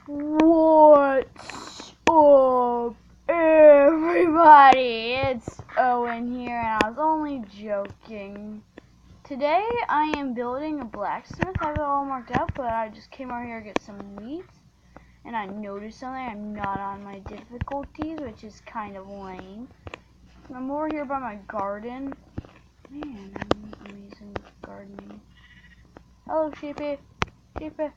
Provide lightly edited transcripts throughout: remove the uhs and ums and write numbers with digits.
What's up, everybody? It's Owen here, and I was only joking. Today, I am building a blacksmith. I have it all marked out, but I just came over here to get some meat, and I noticed something. I'm not on my difficulties, which is kind of lame. I'm over here by my garden. Man, I'm amazing with gardening. Hello, sheepy. Sheepy.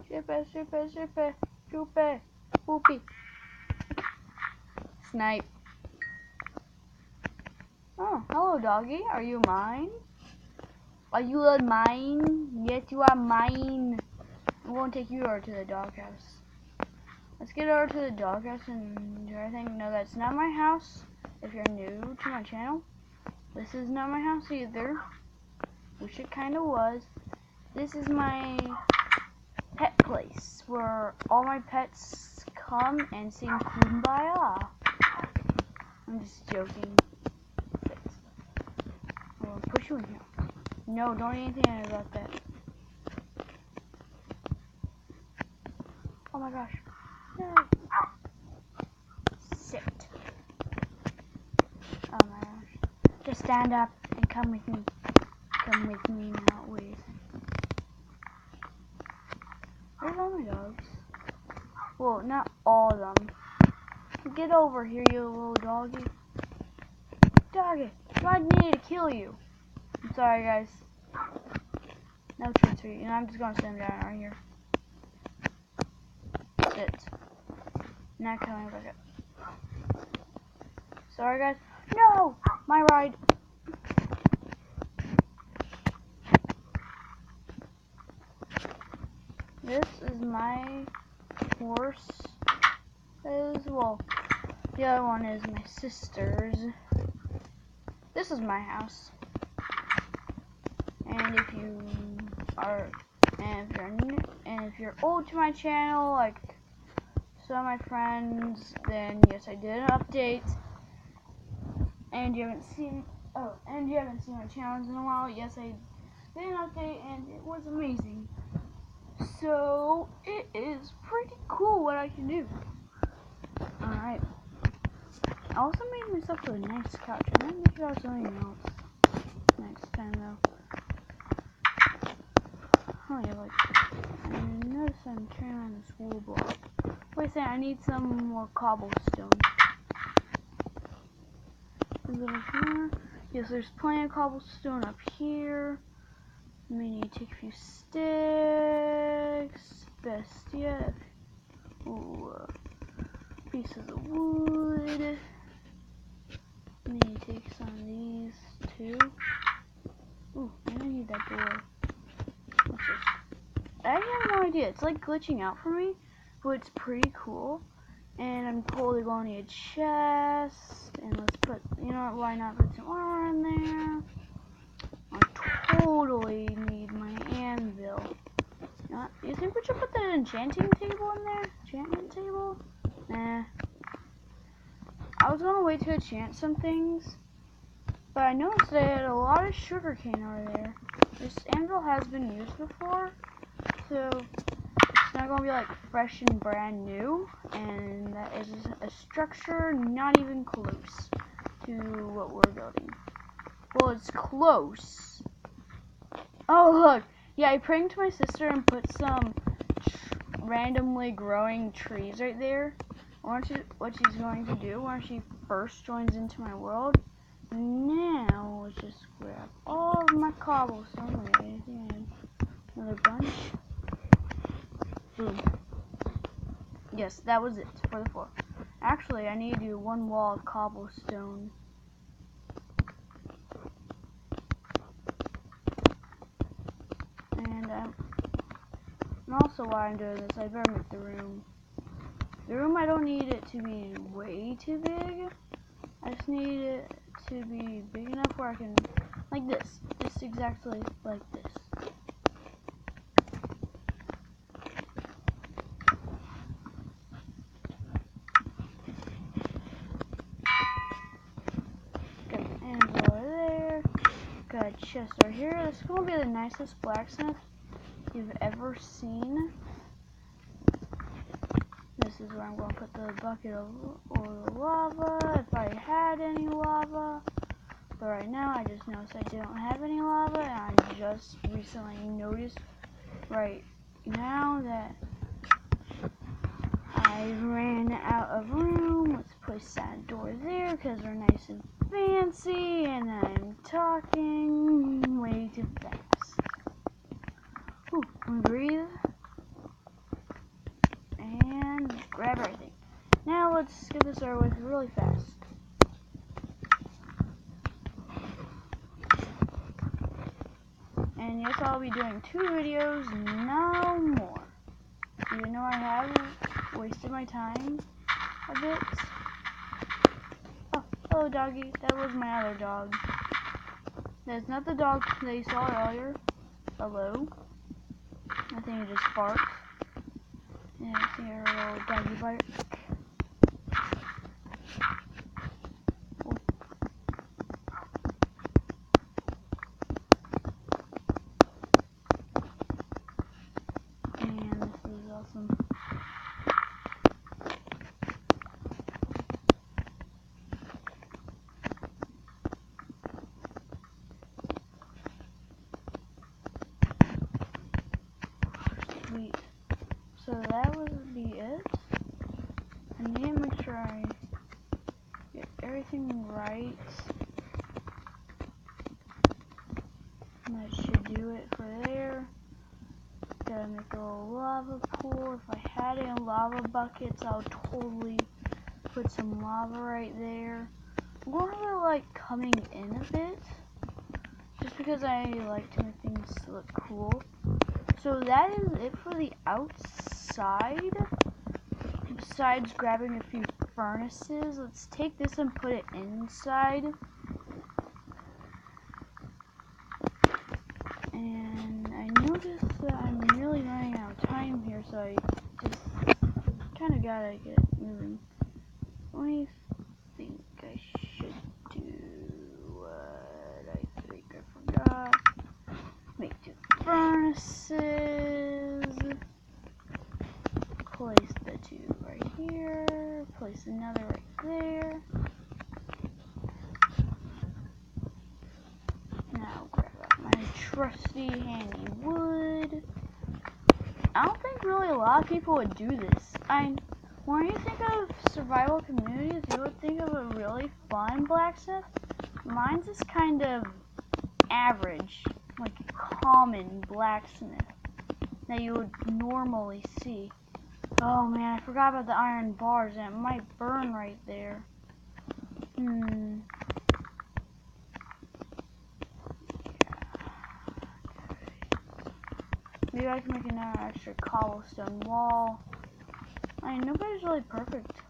Sheepy, sheepy, sheepy. Sheepy. Whoopie. Snipe. Oh, hello, doggy. Are you mine? Are you mine? Yes, you are mine. I'm going to take you over to the doghouse. Let's get over to the doghouse and do everything. No, that's not my house. If you're new to my channel, this is not my house either. Wish it kind of was. This is my pet place where all my pets come and sing Kumbaya. I'm just joking. I'll push you in here. No, don't eat anything about that. Oh my gosh. No. Sit. Oh my gosh. Just stand up and come with me. Come with me, not with. Where's all my dogs? Well, not all of them. Get over here, you little doggy. Doggy, I need to kill you. I'm sorry, guys. No treats for you. And I'm just gonna sit him down right here. Sit. Not coming back up. Sorry, guys. No! My ride. This is my horse. Well, the other one is my sister's. This is my house. And if you're old to my channel, like some of my friends, then yes, I did an update. And you haven't seen my channels in a while. Yes, I did an update, and it was amazing. So it is pretty cool what I can do. All right. I also made myself a nice couch. I might make it out something else next time though. Oh yeah, like I notice I'm carrying around this wool block. Wait a second, I need some more cobblestone. Is it over here? Yes, there's plenty of cobblestone up here. We need to take a few sticks. Best yet. Ooh, pieces of wood. We need to take some of these too. Ooh, I don't need that door. I have no idea. It's like glitching out for me, but it's pretty cool. And I'm totally going to need a chest. And let's put, you know what, why not put some armor in there? I totally need my anvil. You think we should put the enchanting table in there? Enchantment table? Nah. I was going to wait to enchant some things, but I noticed they had a lot of sugarcane over there. This anvil has been used before, so it's not going to be like fresh and brand new, and that is a structure not even close to what we're building. Well, it's close. Oh, look. Yeah, I pranked my sister and put some randomly growing trees right there. What she's going to do when she first joins into my world. Now, let's just grab all of my cobblestone. Another bunch. Boom. Yes, that was it for the floor. Actually, I need to do one wall of cobblestone. And also while I'm doing this, I better make the room. The room, I don't need it to be way too big. I just need it to be big enough where I can, like this. Just exactly like this. Got an anvil over there. Got a chest over here. This is going to be the nicest blacksmith you've ever seen. is where I'm going to put the bucket of lava, if I had any lava. But right now, I just noticed I don't have any lava, and I just recently noticed right now that I ran out of room. Let's place that door there because we're nice and fancy, and I'm talking way too fast. Ooh, breathe. And grab everything. Now let's get this over with really fast. And yes, I'll be doing 2 videos, no more. Even though I have wasted my time a bit. Oh, hello doggy. That was my other dog. That's not the dog that you saw earlier. Hello. I think it just barked. Yeah, I see her little doggy bark. And this is awesome. Sweet. So that would be it. I need to make sure I get everything right. And that should do it for there. Gotta make a little lava pool. If I had any lava buckets, I would totally put some lava right there. I'm going to like coming in a bit, just because I like to make things look cool. So that is it for the outside. Besides grabbing a few furnaces, let's take this and put it inside. And I noticed that I'm really running out of time here, so I just kind of gotta get moving. Let me think I should do what I think I forgot. Make 2 furnaces. Place the 2 right here. Place another right there. Now grab out my trusty handy wood. I don't think really a lot of people would do this. When you think of survival communities, you would think of a really fun blacksmith. Mine's is kind of average, like a common blacksmith that you would normally see. Oh man, I forgot about the iron bars, and it might burn right there. Maybe I can make another extra cobblestone wall. I mean, nobody's really perfect.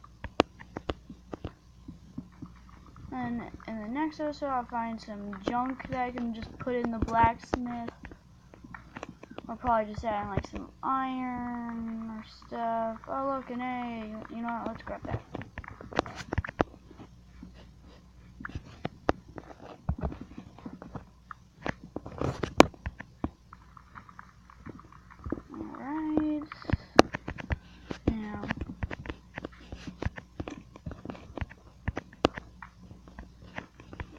And in the next episode, I'll find some junk that I can just put in the blacksmith. Or probably just add like some iron or stuff. Oh look, an egg. You know what? Let's grab that. Alright. Now.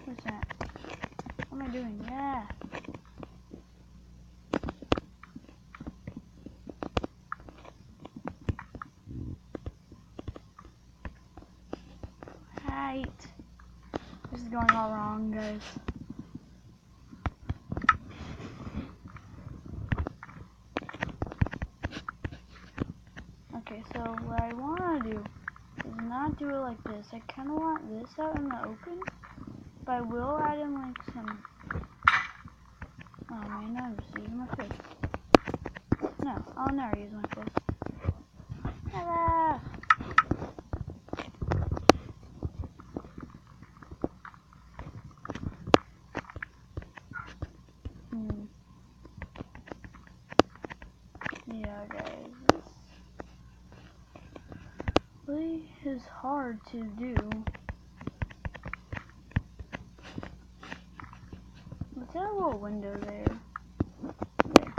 What's that? What am I doing? Yeah. This is going all wrong, guys. Okay, so what I want to do is not do it like this. I kind of want this out in the open, but I will add in like some... Oh man, I'm just using my fist. No, I'll never use my fist. Ta-da! Yeah, guys, this really is hard to do. Let's add a little window there. There.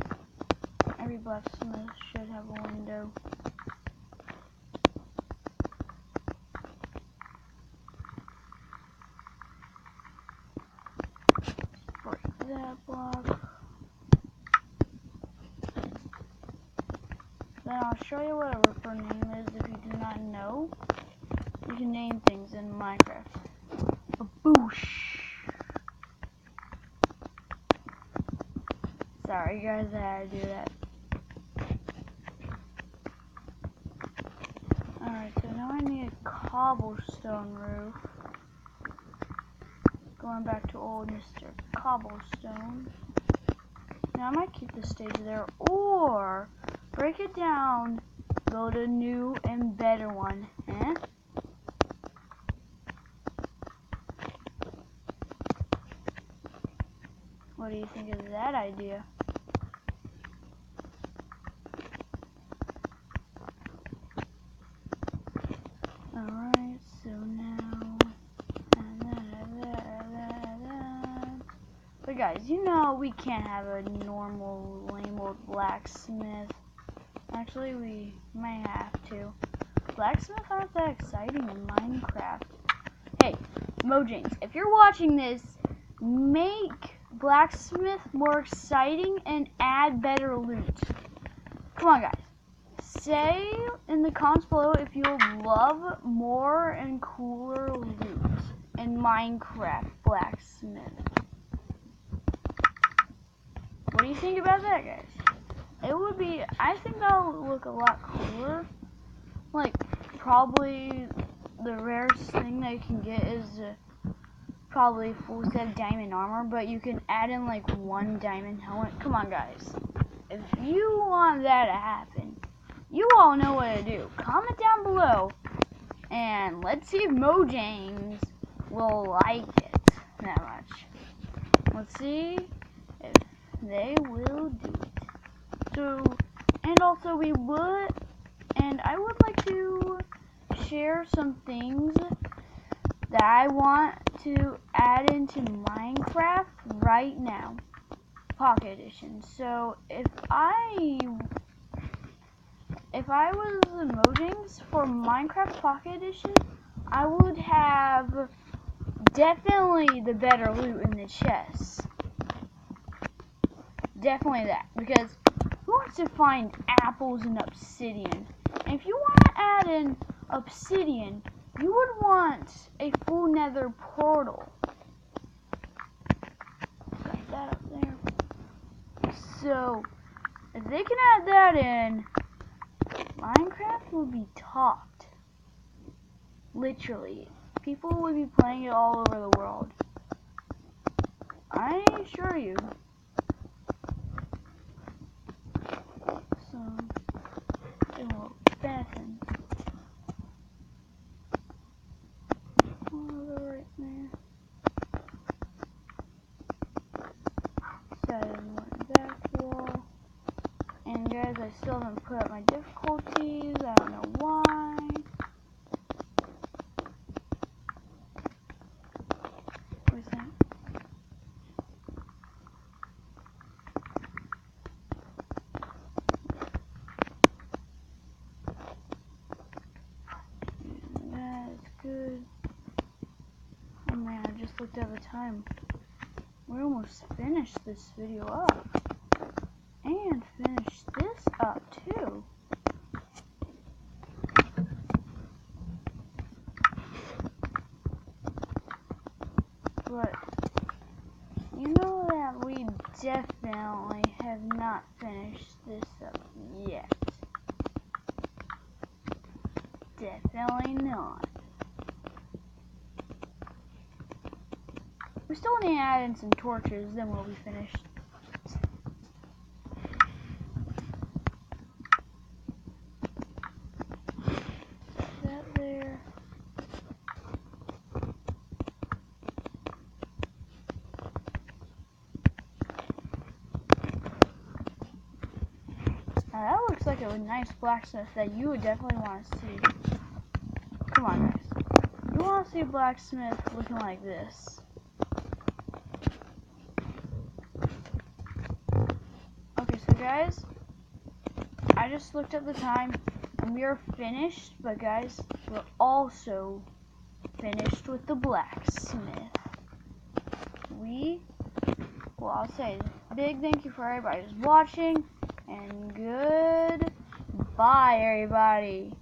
Every blacksmith should have a window. that block. Then I'll show you what a ripper name is if you do not know. You can name things in Minecraft. Baboosh. Sorry guys, I had to do that. Alright, so now I need a cobblestone roof. Going back to old Mr. Cobblestone. Now I might keep the stage there, or break it down, build a new and better one. Eh? What do you think of that idea? Alright, so now, but guys, you know we can't have a normal lame old blacksmith. Actually, we may have to. Blacksmiths aren't that exciting in Minecraft. Hey, Mojings, if you're watching this, make Blacksmith more exciting and add better loot. Come on, guys. Say in the comments below if you love more and cooler loot in Minecraft Blacksmith. What do you think about that, guys? It would be, I think that would look a lot cooler. Like, probably the rarest thing that you can get is probably full set of diamond armor, but you can add in like one diamond helmet. Come on, guys. If you want that to happen, you all know what to do. Comment down below, and let's see if Mojang's will like it that much. Let's see if they will do it. So, and also I would like to share some things that I want to add into Minecraft right now. Pocket Edition. So if I was the Mojings for Minecraft Pocket Edition, I would have definitely the better loot in the chests. Definitely that, because who wants to find apples and obsidian? And if you want to add in obsidian, you would want a full nether portal. Got that up there. So, if they can add that in, Minecraft will be topped. Literally. People will be playing it all over the world. I assure you. So, it will fasten. Right there. Set in one back wall. And guys, I still haven't put up my difficulties. I don't know why. What's that? That's good. Oh man, I just looked at the time. We almost finished this video up. And finished this up too. But you know that we definitely have not finished this up yet. Definitely not. We still need to add in some torches, then we'll be finished. That there. Now that looks like a nice blacksmith that you would definitely want to see. Come on, guys. You want to see a blacksmith looking like this. Okay, so guys, I just looked at the time and we are finished, but guys, we're also finished with the blacksmith. We will well, I'll say big thank you for everybody who's watching, and goodbye, everybody.